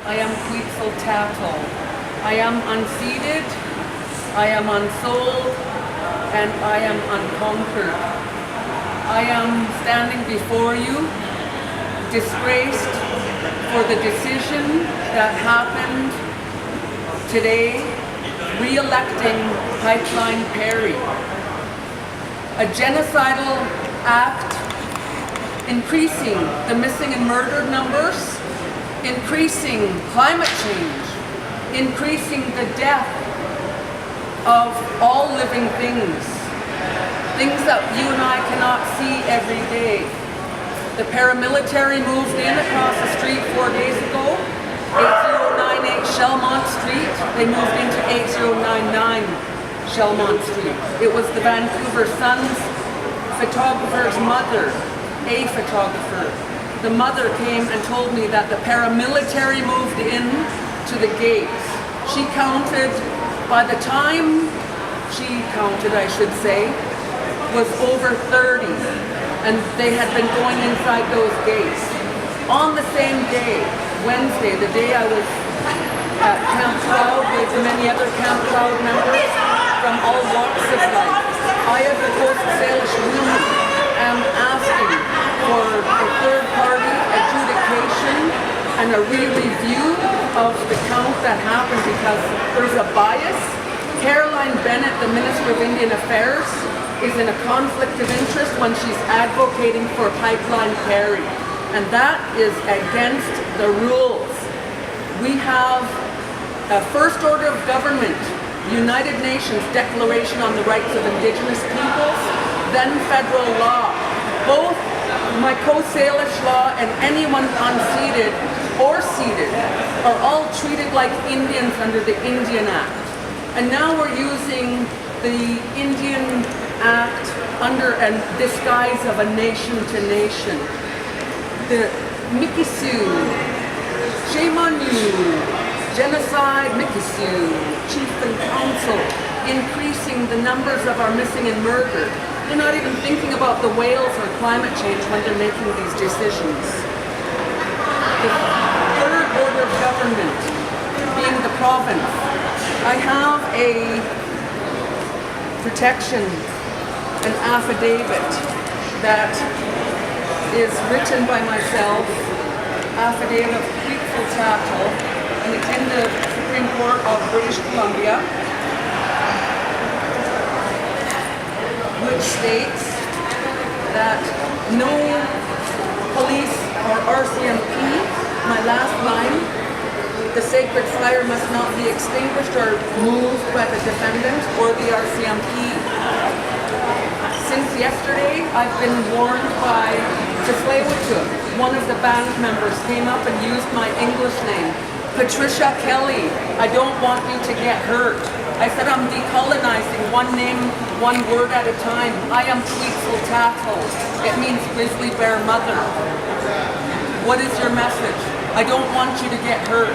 I am Kwitsel Tattle. I am unceded, I am unsold, and I am unconquered. I am standing before you, disgraced for the decision that happened today, re-electing Pipeline Perry. A genocidal act increasing the missing and murdered numbers, increasing climate change, increasing the death of all living things, things that you and I cannot see every day. The paramilitary moved in across the street 4 days ago, 8098 Shelmont Street. They moved into 8099 Shelmont Street. It was the Vancouver Sun's photographer's mother, a photographer. The mother came and told me that the paramilitary moved in to the gates. She counted, by the time she counted, I should say, was over 30, and they had been going inside those gates. On the same day, Wednesday, the day I was at Camp Cloud with many other Camp Cloud members from all walks of life, I, as a Coast Salish woman, am asking for a third-party adjudication and a re-review of the count that happened because there's a bias. Caroline Bennett, the Minister of Indian Affairs, is in a conflict of interest when she's advocating for Pipeline Perry, and that is against the rules. We have a first order of government, United Nations Declaration on the Rights of Indigenous Peoples, then federal law. Both my Coast Salish law and anyone unceded or ceded are all treated like Indians under the Indian Act. And now we're using the Indian Act under a disguise of a nation to nation. The Mikisew, shame on you, genocide, Mikisew, chief and council, increasing the numbers of our missing and murdered. They're not even thinking about the whales or climate change when they're making these decisions. The third order of government, being the province, I have a protection, an affidavit that is written by myself, affidavit of Kwitsel Tattle, and it's in the Supreme Court of British Columbia, which states that no police or RCMP, my last line, the sacred fire must not be extinguished or moved by the defendant or the RCMP. Since yesterday, I've been warned by Tsleil-Waututh. One of the band members came up and used my English name, Patricia Kelly. I don't want you to get hurt. I said I'm decolonizing one name, one word at a time. I am Kwitsel Tattle. It means grizzly bear mother. What is your message? I don't want you to get hurt,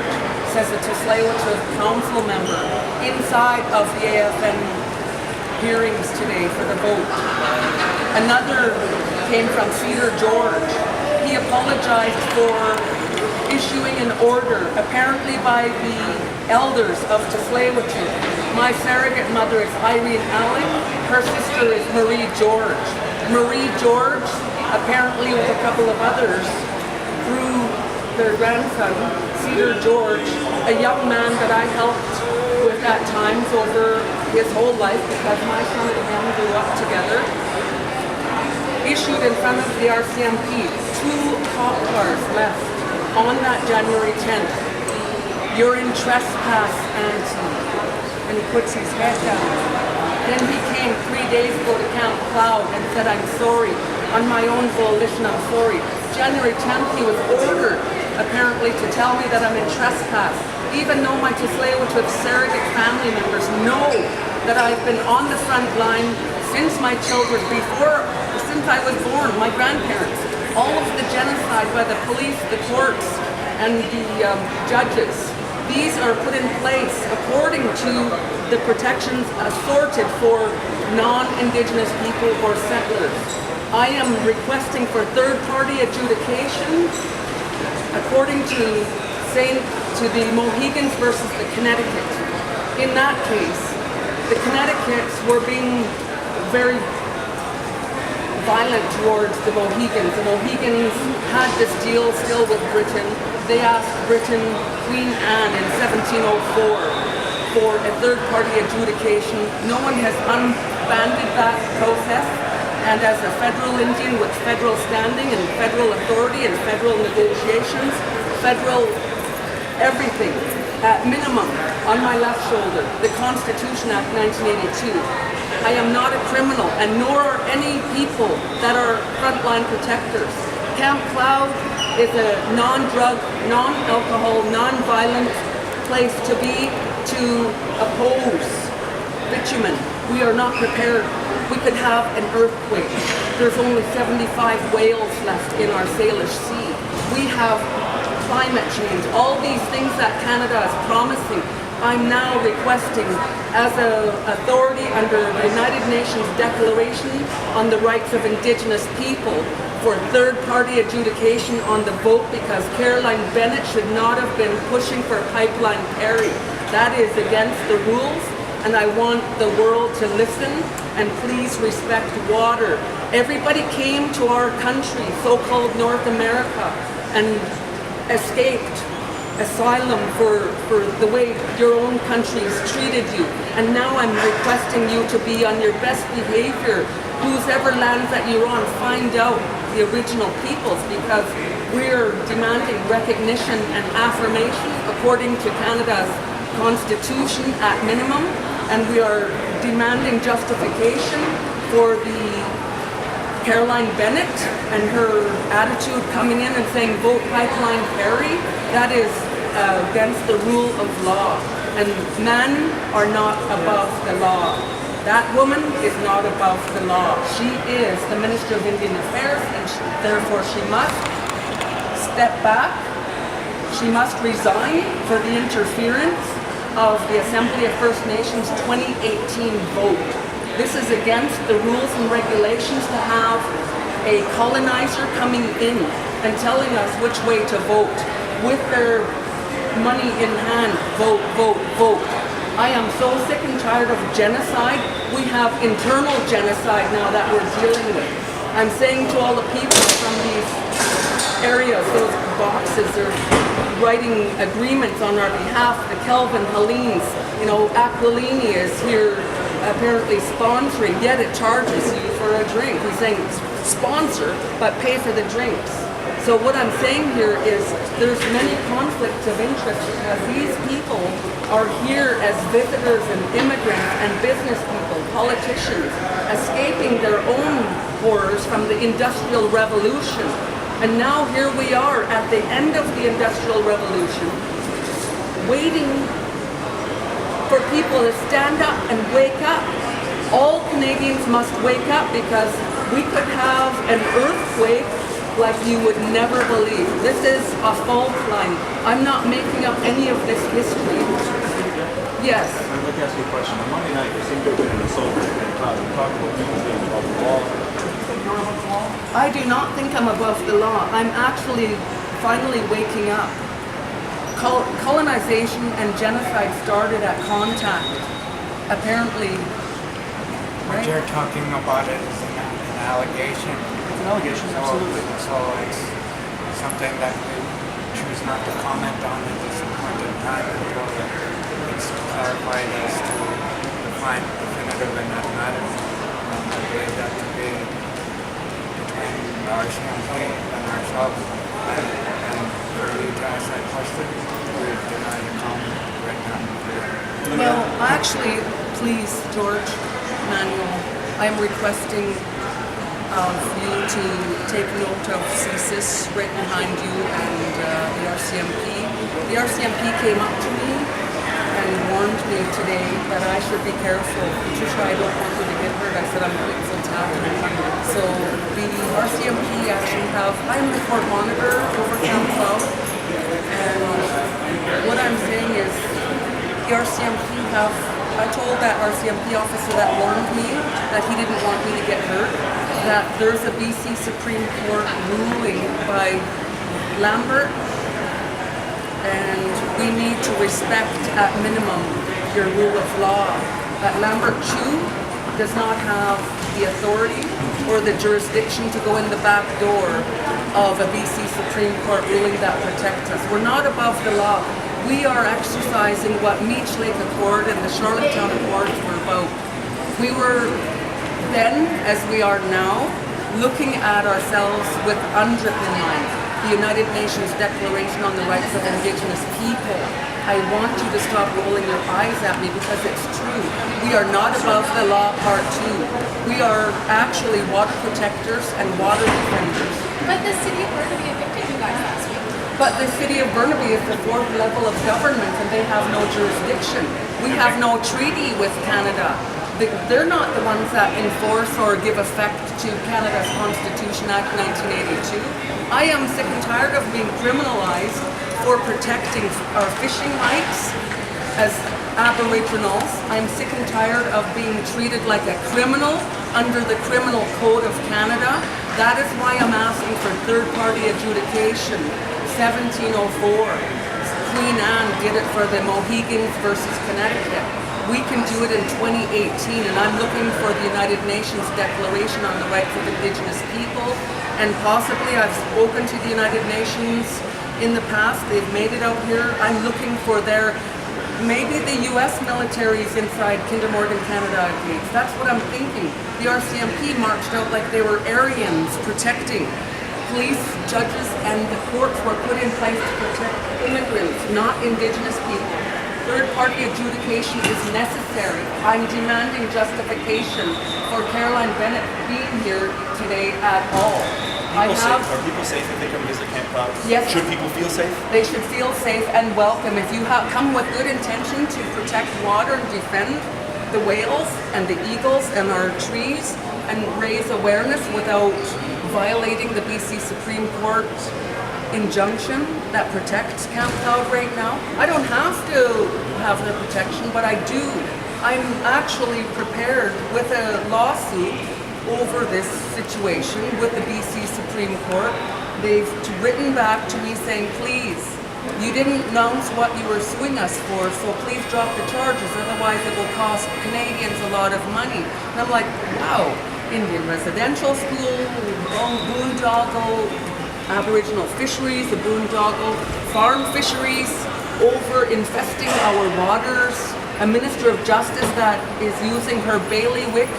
says a Tsleil-Waututh council member inside of the AFN hearings today for the vote. Another came from Cedar George. He apologized for issuing an order, apparently by the elders of Tsleil-Waututh. My surrogate mother is Irene Alec. Her sister is Marie George. Marie George, apparently with a couple of others, through their grandson, Cedar George, a young man that I helped with at times over his whole life because my son and him grew up together, issued in front of the RCMP 2 cop cars left on that January 10th. You're in trespass, Auntie. And he puts his head down. Then he came 3 days ago to Camp Cloud and said, I'm sorry. On my own volition, I'm sorry. January 10th, he was ordered, apparently, to tell me that I'm in trespass, even though my Tsleil-Waututh surrogate family members know that I've been on the front line since my children, since I was born, my grandparents. All of the genocide by the police, the courts, and the judges, these are put in place according to the protections assorted for non-Indigenous people or settlers. I am requesting for third-party adjudication according to saying to the Mohegans versus the Connecticut. In that case, the Connecticut's were being very violent towards the Mohegans. The Mohegans had this deal still with Britain. They asked Britain, Queen Anne in 1704, for a third-party adjudication. No one has unbanded that process, and as a federal Indian with federal standing and federal authority and federal negotiations, federal everything, at minimum, on my left shoulder, the Constitution Act 1982. I am not a criminal, and nor are any people that are frontline protectors. Camp Cloud is a non-drug, non-alcohol, non-violent place to be to oppose bitumen. We are not prepared. We could have an earthquake. There's only 75 whales left in our Salish Sea. We have climate change, all these things that Canada is promising. I'm now requesting, as an authority under the United Nations Declaration on the Rights of Indigenous People, for third-party adjudication on the vote, because Caroline Bennett should not have been pushing for Pipeline Perry. That is against the rules, and I want the world to listen and please respect water. Everybody came to our country, so-called North America, and escaped asylum for the way your own countries treated you. And now I'm requesting you to be on your best behavior. Whosever lands that you're on, find out the original peoples, because we're demanding recognition and affirmation according to Canada's Constitution at minimum, and we are demanding justification for the Caroline Bennett and her attitude coming in and saying vote Pipeline Perry. That is against the rule of law, and men are not above the law. That woman is not above the law. She is the Minister of Indian Affairs, and therefore she must step back. She must resign for the interference of the Assembly of First Nations 2018 vote. This is against the rules and regulations to have a colonizer coming in and telling us which way to vote with their money in hand. Vote, vote, vote. I am so sick and tired of genocide. We have internal genocide now that we're dealing with. I'm saying to all the people from these areas, those boxes, they're writing agreements on our behalf. The Kelvin Helene's, Aquilini is here apparently sponsoring, yet it charges you for a drink. He's saying sponsor, but pay for the drinks. So what I'm saying here is there's many conflicts of interest, because these people are here as visitors and immigrants and business people, politicians, escaping their own horrors from the Industrial Revolution. And now here we are at the end of the Industrial Revolution, waiting for people to stand up and wake up. All Canadians must wake up, because we could have an earthquake like you would never believe. This is a fault line. I'm not making up any of this history. Yes. I'd like to ask you a question. On Monday night, you seem to have been an assault and talked about people being above the law. Do you think you're above the law? I do not think I'm above the law. I'm actually finally waking up. Colonization and genocide started at contact, apparently. What you're talking about it is an allegation. It's an allegation, absolutely. So it's something that we choose not to comment on at this point in time until it's clarified as to define definitive in that matter. I believe that to be between our campaign and ourselves. And for you to ask that question, we've denied a comment right now. Well, actually, please, George Manuel, I'm requesting of you to take note of CSIS right behind you and the RCMP. The RCMP came up to me and warned me today that I should be careful. Patricia, I don't want you to get hurt. I said I'm Kwitsel Tattle. So the RCMP actually I'm the court monitor over Camp Cloud, and what I'm saying is the RCMP I told that RCMP officer that warned me that he didn't want me to get hurt, that there's a BC Supreme Court ruling by Lambert and we need to respect at minimum your rule of law. That Lambert Chew does not have the authority or the jurisdiction to go in the back door of a BC Supreme Court ruling that protects us. We're not above the law. We are exercising what Meech Lake Accord and the Charlottetown Accords were about. We were then, as we are now, looking at ourselves with UNDRIP in mind, the United Nations Declaration on the Rights of Indigenous People. I want you to stop rolling your eyes at me because it's true. We are not above the law, part 2. We are actually water protectors and water defenders. But the city of Burnaby evicted you guys last week. But the city of Burnaby is the 4th level of government and they have no jurisdiction. We have no treaty with Canada. They're not the ones that enforce or give effect to Canada's Constitution Act 1982. I am sick and tired of being criminalized for protecting our fishing rights as Aboriginals. I'm sick and tired of being treated like a criminal under the Criminal Code of Canada. That is why I'm asking for third-party adjudication. 1704. Queen Anne did it for the Mohegans versus Connecticut. We can do it in 2018, and I'm looking for the United Nations Declaration on the Rights of Indigenous People, and possibly I've spoken to the United Nations in the past. They've made it out here. I'm looking for maybe the US military is inside Kinder Morgan Canada gates. That's what I'm thinking. The RCMP marched out like they were Aryans protecting. Police, judges, and the courts were put in place to protect immigrants, not Indigenous people. Third-party adjudication is necessary. I'm demanding justification for Caroline Bennett being here today at all. Are people safe if they come visit Camp Cloud? Yes. Should people feel safe? They should feel safe and welcome. If you come with good intention to protect water and defend the whales and the eagles and our trees and raise awareness without violating the BC Supreme Court injunction that protects Camp Cloud right now. I don't have to have their protection, but I do. I'm actually prepared with a lawsuit over this situation with the BC Supreme Court. They've written back to me saying, please, you didn't announce what you were suing us for, so please drop the charges, otherwise it will cost Canadians a lot of money. And I'm like, wow, Indian residential school, boondoggle, Aboriginal fisheries, the boondoggle, farm fisheries, over infesting our waters, a Minister of Justice that is using her bailiwick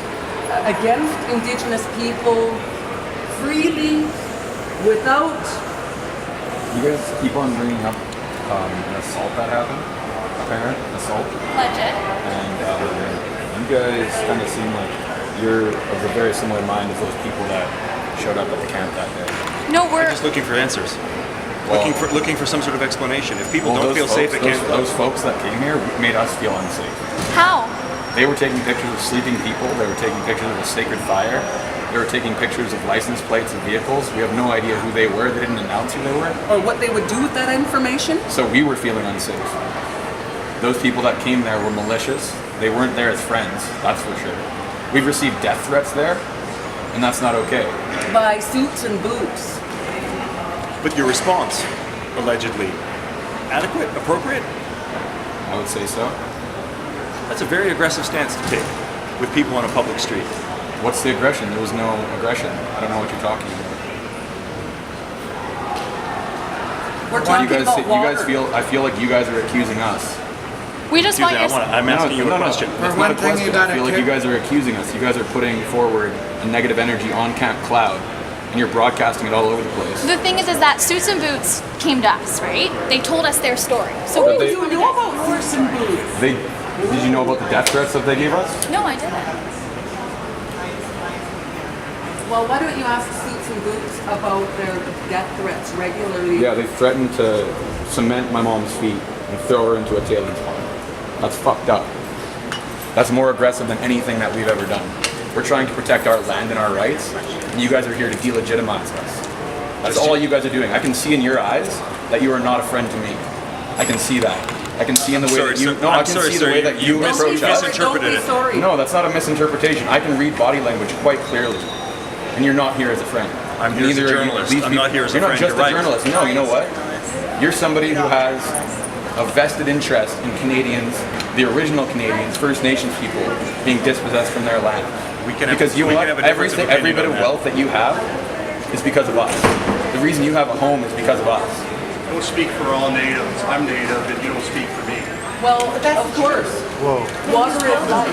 against Indigenous people freely, without... You guys keep on bringing up an assault that happened, apparent assault. Legit. And you guys kind of seem like you're of a very similar mind as those people that showed up at the camp that day. No, We're just looking for answers. Well, looking for some sort of explanation. If people don't feel safe at Camp Cloud, those folks that came here made us feel unsafe. how? They were taking pictures of sleeping people. They were taking pictures of a sacred fire. They were taking pictures of license plates of vehicles. We have no idea who they were. They didn't announce who they were. or what they would do with that information. So we were feeling unsafe. Those people that came there were malicious. They weren't there as friends, that's for sure. We've received death threats there, and that's not okay. By suits and boots. but your response, allegedly, adequate, appropriate? I would say so. That's a very aggressive stance to take with people on a public street. What's the aggression? There was no aggression. I don't know what you're talking about. We're talking about water. I feel like you guys are accusing us. We just want your... I'm asking you a question. That's one not a thing you question. gotta I feel like you guys are accusing us. You guys are putting forward a negative energy on Camp Cloud, and you're broadcasting it all over the place. The thing is that Suits and Boots came to us, right? They told us their story. So Oh, we you know about Suits and Boots? Did you know about the death threats that they gave us? No, I didn't. Well, why don't you ask Suits and Boots about their death threats regularly? Yeah, they threatened to cement my mom's feet and throw her into a tailings pond. That's fucked up. That's more aggressive than anything that we've ever done. We're trying to protect our land and our rights, and you guys are here to delegitimize us. That's all you guys are doing. I can see in your eyes that you are not a friend to me. I can see that. I can see in the way that you... No, I can see the way that you approach us. misinterpreted it. Sorry. No, that's not a misinterpretation. I can read body language quite clearly. And you're not here as a friend. I'm here as a journalist. I'm not here as a friend. You're not just You're right. a journalist. No, you know what? You're somebody who has a vested interest in Canadians, the original Canadians, First Nations people, being dispossessed from their land. Because you know what? Every bit of wealth that you have is because of us. The reason you have a home is because of us. Don't speak for all natives. I'm native, and you don't speak for me. Well, of course. Whoa. Water is life.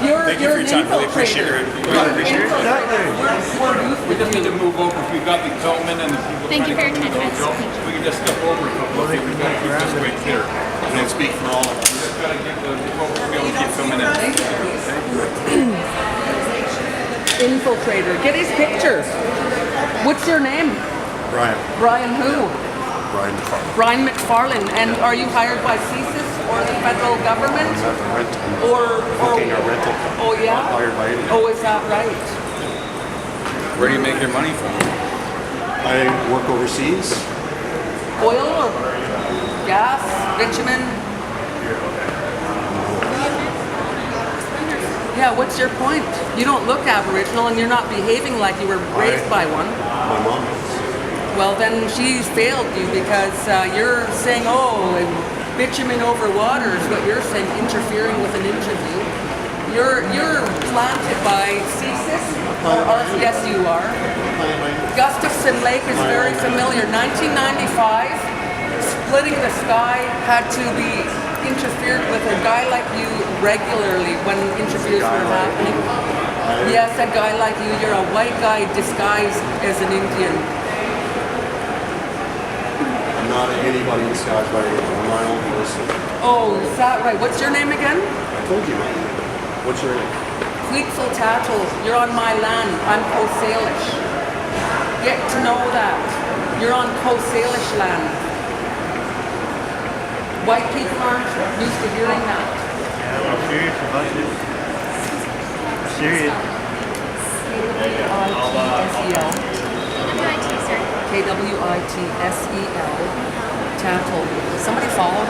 Thank you for your time. Really appreciate it. We're youth. We just need to move over. If we've got the gentlemen and the people Thank you for your trying to come in the attendance. dojo, we can just step over a couple of feet. We've got to keep this way clear. I don't speak for all of us. We just got to get the folks to be able to keep filming in. Infiltrator. Get his picture. What's your name? Brian. Brian who? Brian McFarland. Brian McFarland. And are you hired by CSIS or the federal government? Or Booking a rental. Oh yeah? Not hired by anyone. Oh, is that right? Where do you make your money from? I work overseas. Oil or gas, bitumen? Yeah, what's your point? You don't look Aboriginal and you're not behaving like you were raised by one. My mom is. Well, then she's failed you because you're saying, oh, bitumen over water is what you're saying, interfering with an interview. You're planted by CSIS, or yes, you are. Gustafson Lake is very familiar. 1995, splitting the sky had to be interfered with a guy like you regularly when interviews were happening. Yes, a guy like you. You're a white guy disguised as an Indian. I'm not anybody disguised by anything. I'm my own person. Oh, is that right? What's your name again? I told you, man. What's your name? Kwitsel Tattle. You're on my land. I'm Coast Salish. Get to know that. You're on Coast Salish land. White people aren't used to hearing that. Yeah, I'm serious about this. Serious. Kwitsel. WIT, sir. Kwitsel. Tattle. Somebody follow